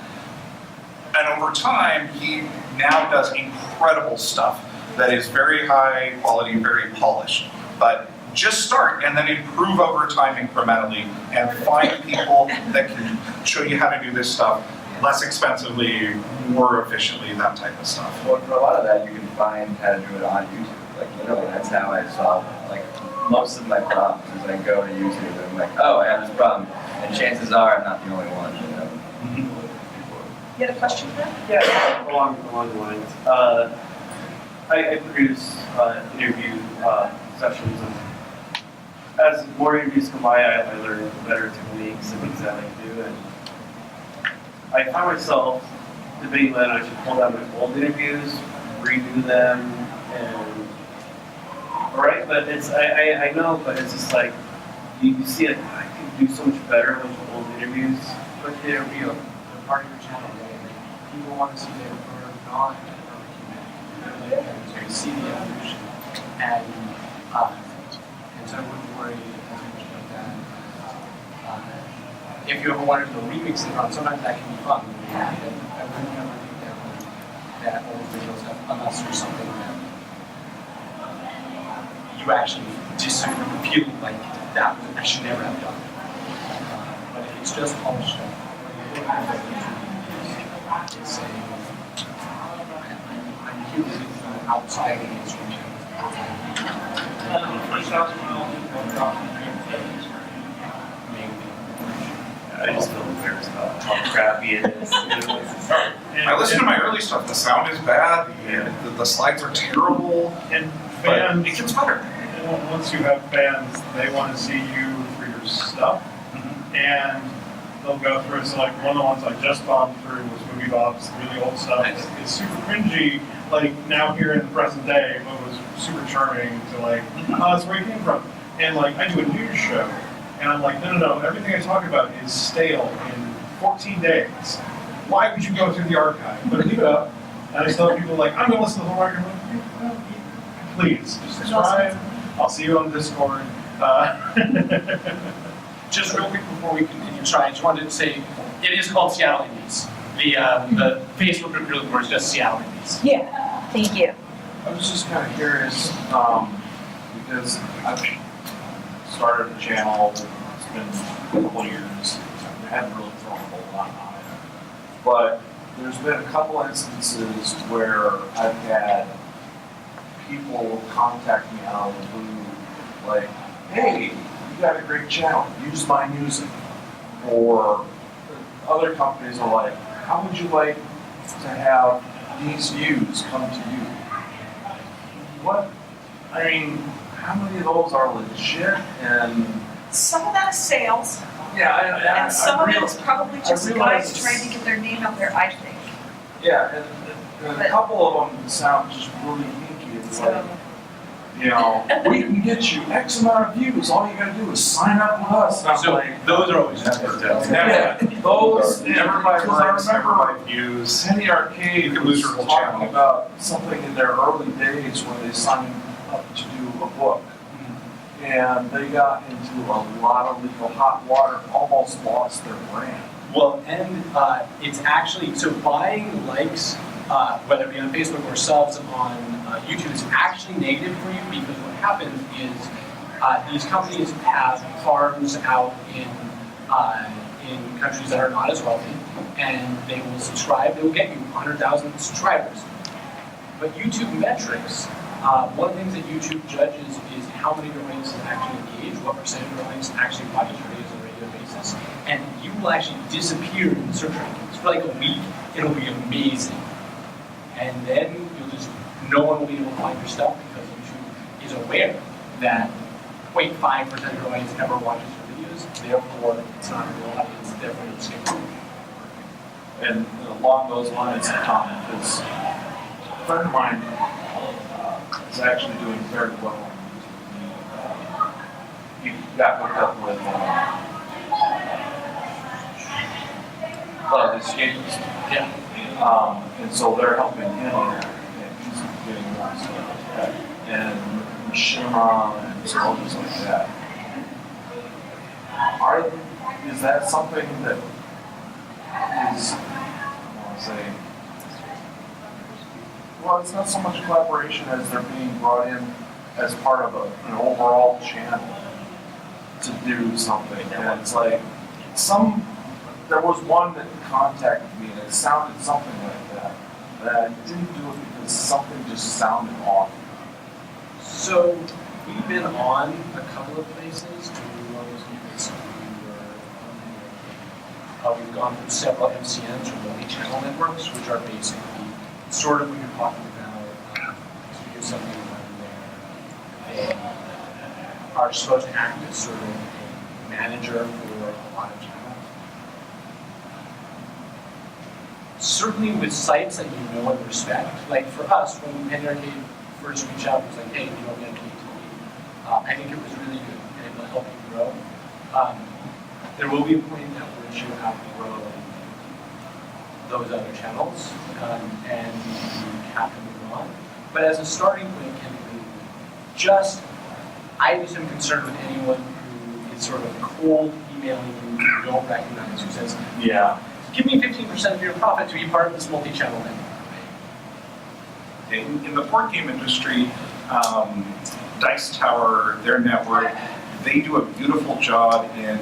And over time, he now does incredible stuff that is very high quality, very polished. But just start and then improve over time incrementally and find people that can show you how to do this stuff less expensively, more efficiently, that type of stuff. Well, for a lot of that, you can find how to do it on YouTube. Like literally, that's how I solve like most of my problems. Is I go to YouTube and I'm like, oh, I have this problem, and chances are I'm not the only one. You know? You had a question for him? Yeah, along the lines. I produce interview sessions, and as more interviews come by, I learn better techniques and things that I can do. And I find myself debating whether I should pull down my old interviews, redo them, and all right. But it's I know, but it's just like you see it. I can do so much better with old interviews. But they're real. They're part of your channel. Right? People want to see that we're not to see the evolution, and so I wouldn't worry as much about that. If you ever wanted to remix it on, sometimes that can be fun. I wouldn't ever take down that old video stuff unless there's something that you actually just feel like that I should never have done. But if it's just polished stuff, it's a I'm here with you outside of the mainstream I just feel embarrassed about how crappy it is. I listen to my early stuff. The sound is bad. The slides are terrible. And But fans, it gets better. once you have fans, they want to see you for your stuff, and they'll go through it. So like one of the ones I just bombed through was Movie Bob's really old stuff. It's super cringy, like now here in the present day, but it was super charming to like, oh, that's where you came from. And like I do a news show, and I'm like, no, everything I talk about is stale in 14 days. Why would you go through the archive? But leave it up. And I still have people like, I'm gonna listen to the whole archive. I'm like, please, subscribe. I'll see you on Discord. Just real quick before we continue, sorry, I just wanted to say it is called Seattle Indies. The Facebook group you're looking for is just Seattle Indies. Yeah, thank you. I was just kind of curious, because I've started a channel, it's been a couple of years, I haven't really thrown a whole lot on it. But there's been a couple instances where I've had people contact me out of the blue, like, hey, you got a great channel, use my music. or other companies are like, how would you like to have these views come to you? What, I mean, how many of those are legit and Some of that is sales, yeah, and some of it realize- is probably I just realize guys it's- trying to get their name out there, I think. Yeah, and a couple of them sound just really hinky. It's like, you know, we can get you X amount of views. All you gotta do is sign up with us. And I'm So like, those are always yeah, those. Everybody because I likes, remember everybody views. Penny Arcade You can lose your was whole talking channel. about something in their early days when they signed up to do a book. And they got into a lot of legal hot water, almost lost their brand. Well, and it's actually, so buying likes, whether it be on Facebook or subs on YouTube, is actually negative for you because what happens is these companies have farms out in countries that are not as wealthy, and they will subscribe, they will get you 100,000 subscribers. But YouTube metrics, one of the things that YouTube judges is how many of your audience is actually engaged, what percent of your audience actually watches your videos on a regular basis. And you will actually disappear in the search rankings. For like a week, it'll be amazing. And then no one will be able to find your stuff because YouTube is aware that 0.5% of your audience ever watches your videos, therefore it's not a real audience, therefore you'll skip it. And along those lines, Tom, because a friend of mine is actually doing very well. He got hooked up with the escapist. Yeah. And so they're helping him, and he's getting more stuff like that. And Machinima and some others like that. Is that something that is, I want to say, well, it's not so much collaboration as they're being brought in as part of an overall channel to do something. And it's like, there was one that contacted me and it sounded something like that. But I didn't do it because something just sounded off. So we've been on a couple of places to do all those units. We've gone through several MCNs or multi-channel networks, which are basically sort of what you're talking about. To do something when they are supposed to act as sort of a manager for a lot of channels. Certainly with sites that you know and respect, like for us, when Penny Arcade first reached out, it was like, hey, you know, we have TV. I think it was really good and it will help you grow. There will be a point at which you outgrow those other channels and you have to move on. But as a starting point, I just am concerned with anyone who is sort of cold emailing you who don't recognize, who says, Yeah. give me 15% of your profit to be part of this multi-channel network. In the board game industry, Dice Tower, their network, they do a beautiful job in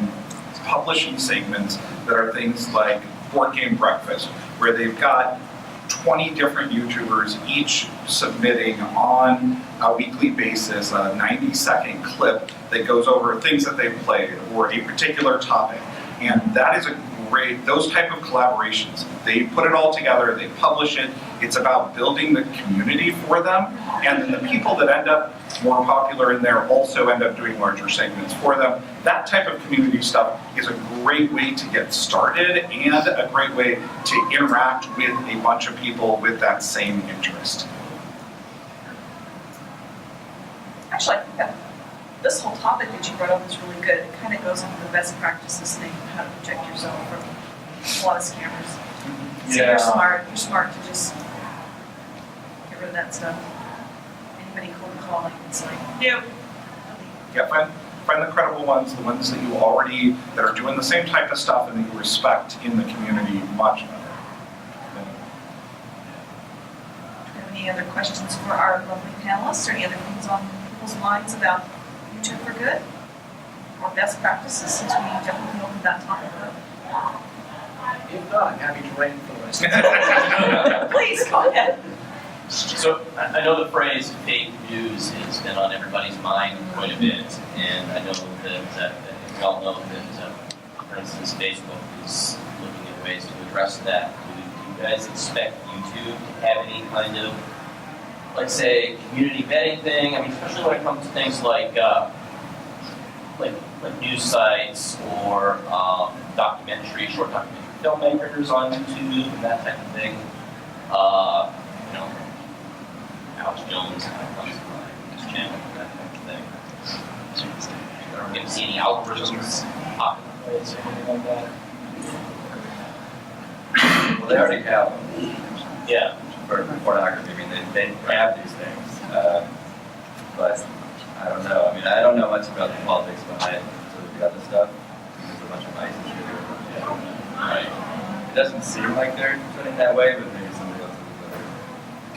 publishing segments that are things like Board Game Breakfast, where they've got 20 different YouTubers each submitting on a weekly basis a 90-second clip that goes over things that they've played or a particular topic. And that is a great, those type of collaborations. They put it all together, they publish it. It's about building the community for them. And then the people that end up more popular in there also end up doing larger segments for them. That type of community stuff is a great way to get started and a great way to interact with a bunch of people with that same interest. Actually, I think that this whole topic that you brought up is really good. It kind of goes into the best practices thing, how to protect yourself from a lot of scammers. So Yeah. you're smart to just get rid of that stuff. Anybody cold calling, it's like, nope. Yeah, find the credible ones, the ones that you already, that are doing the same type of stuff and that you respect in the community much better. Do you have any other questions for our lovely panelists, or any other things on people's minds about YouTube for Good? Or best practices, since we definitely opened that topic up? If not, I'm happy to write for the rest of the Please, go ahead. So I know the phrase fake news has been on everybody's mind quite a bit, and I know that we all know that for instance, Facebook is looking at ways to address that. Do you guys expect YouTube to have any kind of, let's say, community vetting thing? I mean, especially when it comes to things like news sites or short documentary filmmakers on YouTube and that type of thing. You know, Alex Jones kind of comes to mind, his channel, that type of thing. I don't get to see any algorithms popping up or anything like that. Well, they already have them. Yeah. For pornography, I mean, they have these things. But I don't know. I mean, I don't know much about the politics behind sort of the other stuff. There's a bunch of nice issues. Right. It doesn't seem like they're putting that way, but maybe somebody else is.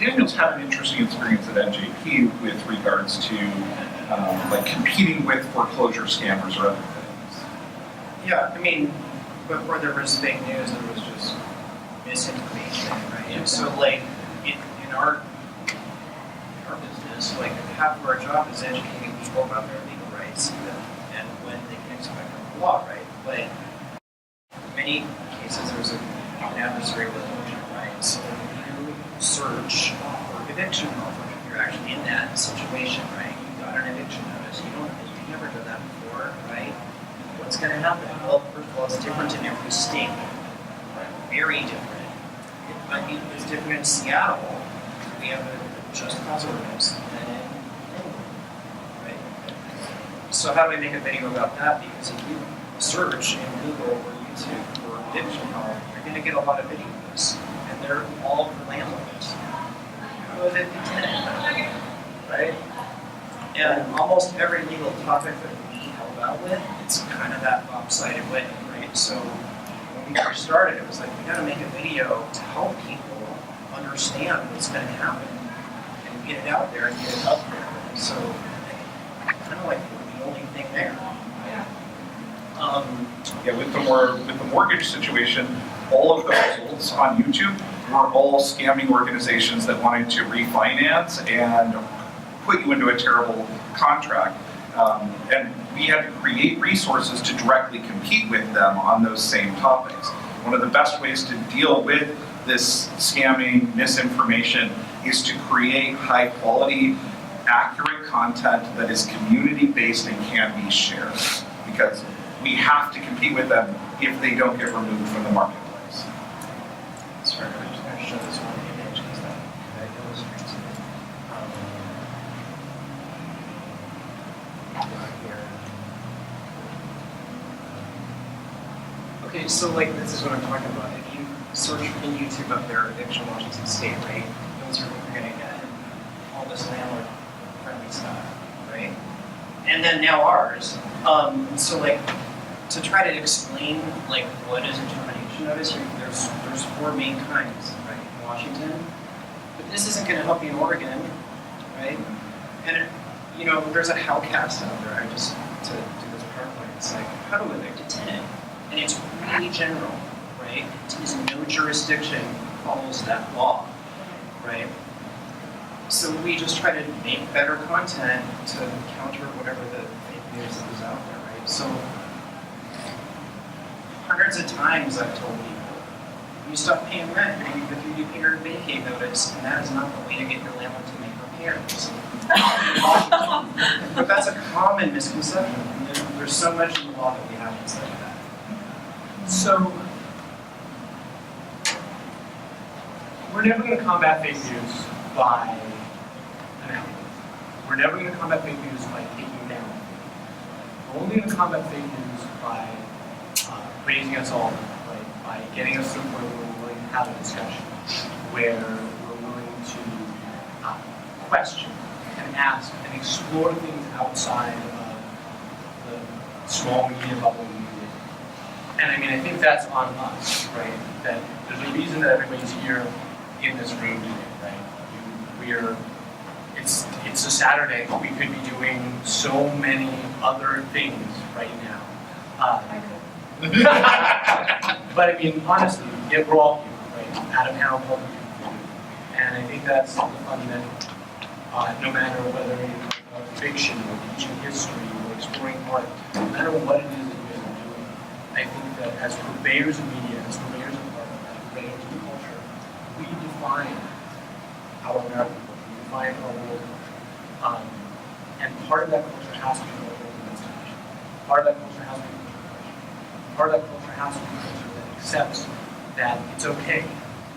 Daniel's had an interesting experience at NJP with regards to like competing with foreclosure scammers or other things. Yeah, I mean, before there was fake news, there was just misinformation, right? Yeah. So like in our business, like half of our job is educating people about their legal rights and when they can expect from the law, right? But in many cases, there's an adversarial eviction, right? So if you search for eviction offer, if you're actually in that situation, right? You got an eviction notice. You've never done that before, right? What's going to happen? Well, first of all, it's different in every state. Very different. It's different in Seattle. We have a just cause ordinance than in England, right? So how do we make a video about that? Because if you search in Google or YouTube for eviction home, you're going to get a lot of videos, and they're all for landlords. Go with it, right? And almost every legal topic that we help out with, it's kind of that lopsided way, right? So when we first started, it was like, we got to make a video to help people understand what's going to happen and get it out there and get it up there. So kind of like we're the only thing there. Yeah, with the mortgage situation, all of the results on YouTube were all scamming organizations that wanted to refinance and put you into a terrible contract. And we had to create resources to directly compete with them on those same topics. One of the best ways to deal with this scamming, misinformation, is to create high quality, accurate content that is community based and can be shared. Because we have to compete with them if they don't get removed from the marketplace. Sorry, I'm just going to show this one image because that illustrates it. Here. Okay, so like this is what I'm talking about. If you search in YouTube up there, eviction Washington State, right? Those are what you're going to get. All this landlord-friendly stuff, right? And then now ours. So like, to try to explain like what is a termination notice, there's four main kinds, right? In Washington, but this isn't going to help you in Oregon, right? And you know, there's a Howcast out there. I just to do this PowerPoint. It's like how to evict a tenant, and it's really general, right? There's no jurisdiction follows that law, right? So we just try to make better content to counter whatever the fake news that is out there, right? So hundreds of times I've told people, you stop paying rent, you're going to get a 3-day vacate notice, and that is not the way to get your landlord to make repairs. But that's a common misconception. And there's so much in the law that we have to study that. So, we're never going to combat fake news by an algorithm. We're never going to combat fake news by taking down. We're only going to combat fake news by raising us all, right? By getting us to the point where we're willing to have a discussion, where we're willing to question and ask and explore things outside of the small media bubble we live in. And I mean, I think that's on us, right? That there's a reason that everybody's here in this room today, right? It's a Saturday, but we could be doing so many other things right now. But I mean, honestly, we're all here, right? Adam Harold public food. And I think that's the fundamental. No matter whether it's fiction or teaching history or exploring art, no matter what it is that you guys are doing, I think that as purveyors of media, as purveyors of art, as purveyors of culture, we define our American culture, we define our world culture. And part of that culture has to be cultural domestication. Part of that culture has to be cultural creation. Part of that culture has to be culture that accepts that it's okay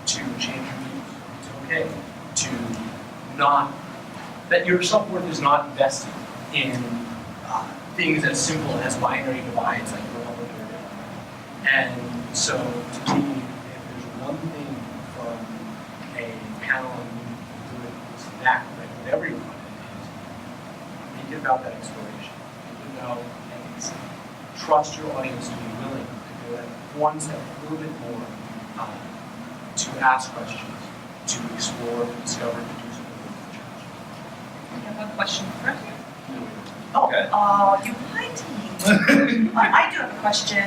to change your views. It's okay to not, that your self-worth is not invested in things as simple as binary divides like Republican or Democrat. And so, to me, if there's one thing from a panel on YouTube it's that, like whatever your content is, make it about that exploration. Make it about and trust your audience to be willing to go that one step, a little bit more, to ask questions, to explore, to discover, to do something with the challenge. I have a question for you. Oh, okay. Oh, you lied to me. I do have a question.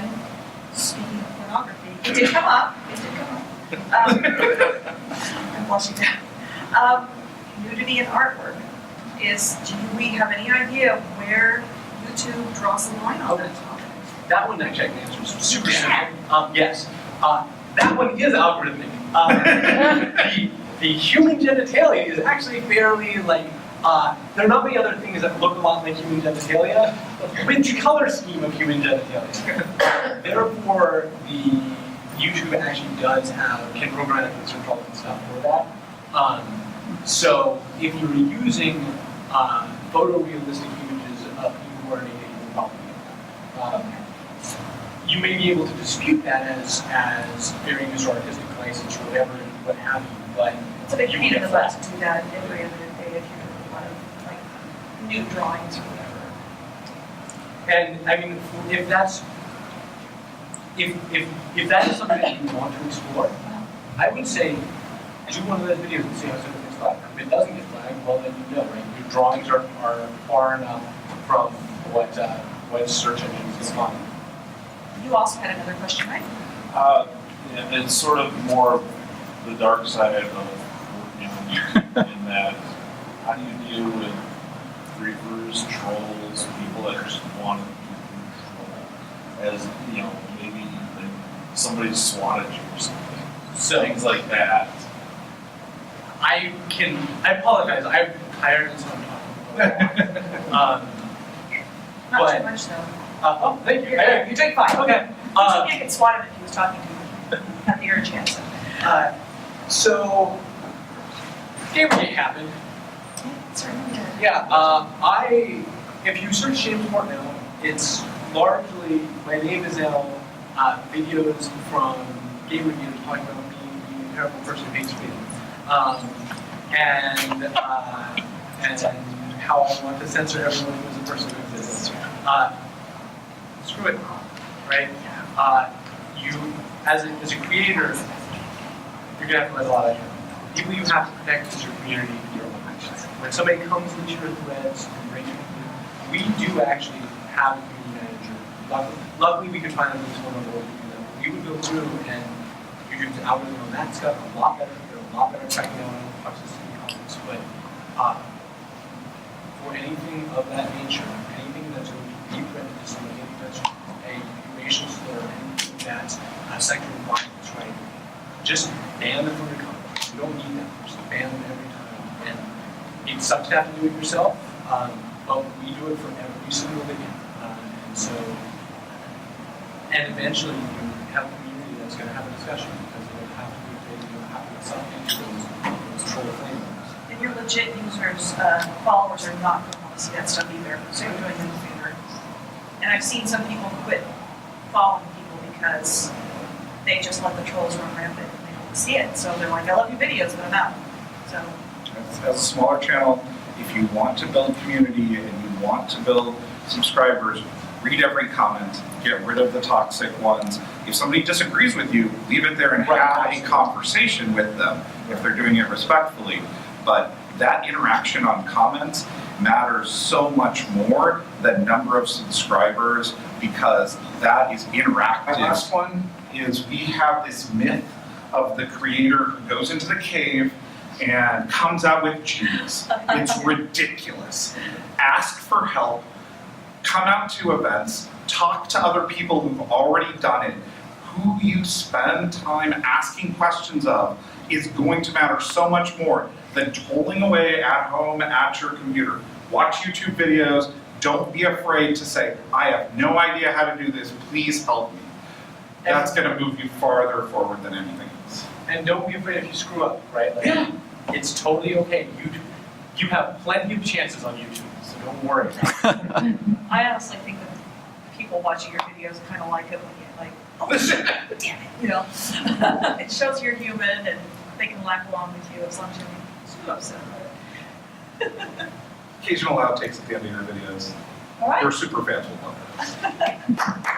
Speaking of pornography, it did come up. It did come up. I'm blushing now. Nudity in artwork do we have any idea where YouTube draws the line on that topic? That one actually I can answer super simple. Yes. That one is algorithmic. The human genitalia is actually fairly like, there are not many other things that look a lot like human genitalia with the color scheme of human genitalia. Therefore, the YouTube actually can program and search all and stuff for that. So if you're using photorealistic images of people who are naked, you probably get that. You may be able to dispute that as fair use or artistic license or whatever, what have you, but it's a big pain in the butt to do that every other day if you do a lot of like new drawings or whatever. And I mean, if that is something that you want to explore, I would say do one of those videos and see how something gets flagged. If it doesn't get flagged, well then you know, right? Your drawings are far enough from what search engines can find. You also had another question, right? And it's sort of more the dark side of working on YouTube in that how do you deal with griefers, trolls, people that just want to control, as you know, maybe like somebody swatted you or something, So things like that. I apologize. I'm tired and so I'm talking. Not but- too much though. Oh, thank you. You're doing fine. Okay. You can't get swatted if he was talking to you at the air chance. So, Gamergate happened. It certainly did. Yeah. If you search James Portnow, it's largely my name is now videos from Gamergate talking about me being a terrible person who hates me, and how I want to censor everyone who is a person who exists. Screw it, right? You, as a creator, you're gonna have to let a lot of people you have to protect is your community and your own actions. When somebody comes into your threads and brings you, we do actually have a community manager. Luckily, we could find at least one on board to do that. We would go through and YouTube's algorithm on that stuff a lot better. They're a lot better at tracking down toxicity comments. But for anything of that nature, anything that's going to be reprinted to somebody, anything that's a racial slur, anything that's sexual violence, right? Just ban them from your comments. You don't need them. Just ban them every time. And it sucks to have to do it yourself, but we do it for every single video. And eventually you have a community that's going to have a discussion because they'll have to have to something to those troll frameworks. And your legit users, followers are not going to want to see that stuff either, so you're doing them a favor. And I've seen some people quit following people because they just let the trolls run rampant and they don't see it. So they're like, I love your videos, but I'm out. So As a smaller channel, if you want to build community and you want to build subscribers, read every comment, get rid of the toxic ones. If somebody disagrees with you, leave it there and have a conversation with them if they're doing it respectfully. But that interaction on comments matters so much more than number of subscribers because that is interactive. The last one is we have this myth of the creator who goes into the cave and comes out with genius. It's ridiculous. Ask for help. Come out to events, talk to other people who've already done it. Who you spend time asking questions of is going to matter so much more than toiling away at home at your computer. Watch YouTube videos. Don't be afraid to say, I have no idea how to do this, please help me. That's gonna move you farther forward than anything else. And don't be afraid if you screw up, right? Like, it's totally okay. You have plenty of chances on YouTube, so don't worry. I honestly think that people watching your videos kind of like it when you're like, oh shit, damn it, you know? It shows you're human and they can laugh along with you as long as you're too upset about it. Occasional outtakes at the end of your videos. All right. Your super fans will love it.